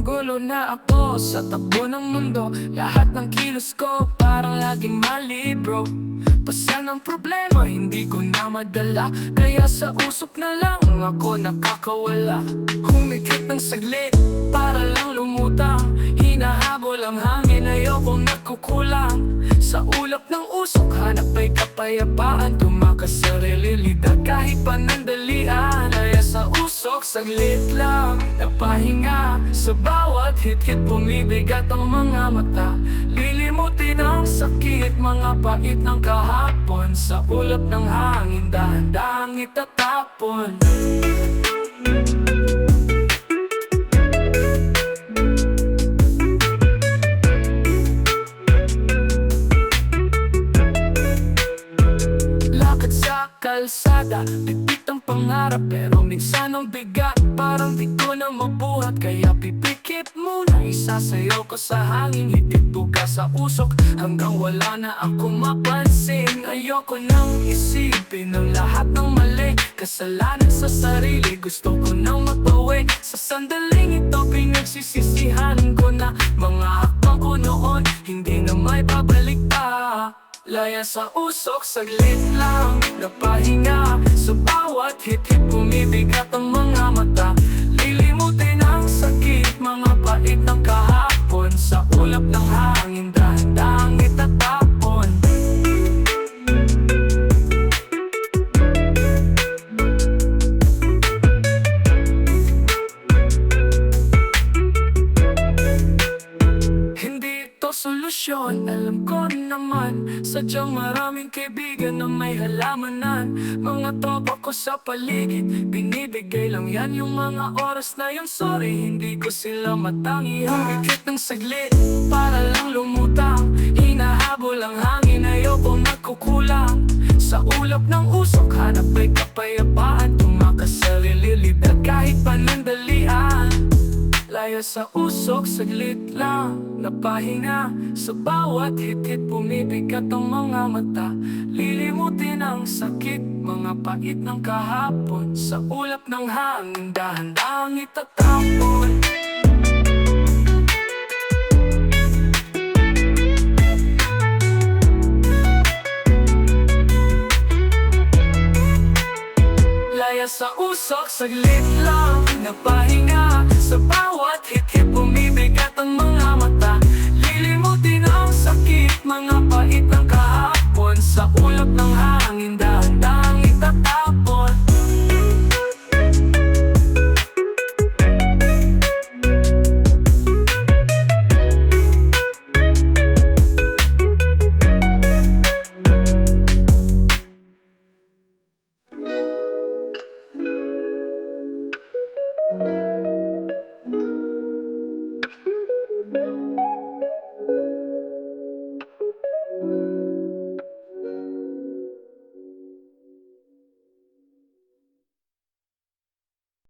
Magulo na ako sa takbo ng mundo. Lahat ng kilos ko parang laging mali bro. Pasal ng problema hindi ko na madala, kaya sa usok na lang ako nakakawala. Humikit ng saglit para lang lumutang, hinahabol ang hangin, ayokong nakukulang. Sa ulap ng usok hanap ay kapayapaan, tumakas sa realidad kahit panandalian. Kaya sa usok saglit lang napahinga, sa bawat hit-hit bumibigat ang mga mata. Lilimutin ang sakit, mga pait ng kahapon. Sa ulap ng hangin dahan-dahang itatapon. Lakad sa kalsada, bitbit ang pangarap, pero minsan ang bigat parang di ko na mabuhat. Kaya pipikit muna, isasayaw ko sa hangin, litid ka sa usok hanggang wala na akong mapansin. Ayoko nang isipin ang lahat ng mali, kasalanan sa sarili, gusto ko nang magbawi. Sa sandaling ito pinagsisisihan ko na mga hakbang ko noon, hindi na may babalik pa. Laya sa usok, saglit lang napahinga, sa bawat hit-hit bumibigat ang mga mata. Lilimutin ang sakit, mga pait ng kahapon. Sa ulap ng hangin dahan-dahang itatapon. Hindi ito solusyon, alam ko naman. Sadyang maraming kaibigan na may halamanan. Mga tropa ko sa paligid, binibigay lang yan yung mga oras na yun. Sorry, hindi ko sila matangi. Humikit ng saglit para lang lumutang, hinahabol ang hangin, ayokong nagkukulang. Sa ulap ng usok hanap ay kapayapaan, tumakas sa realidad kahit panandalian. Laya sa usok, saglit lang napahinga, sa bawat hit-hit bumibigat ang mga mata. Lilimutin ang sakit, mga pait ng kahapon. Sa ulap ng hangin dahan-dahang itatapon. Laya sa usok, saglit lang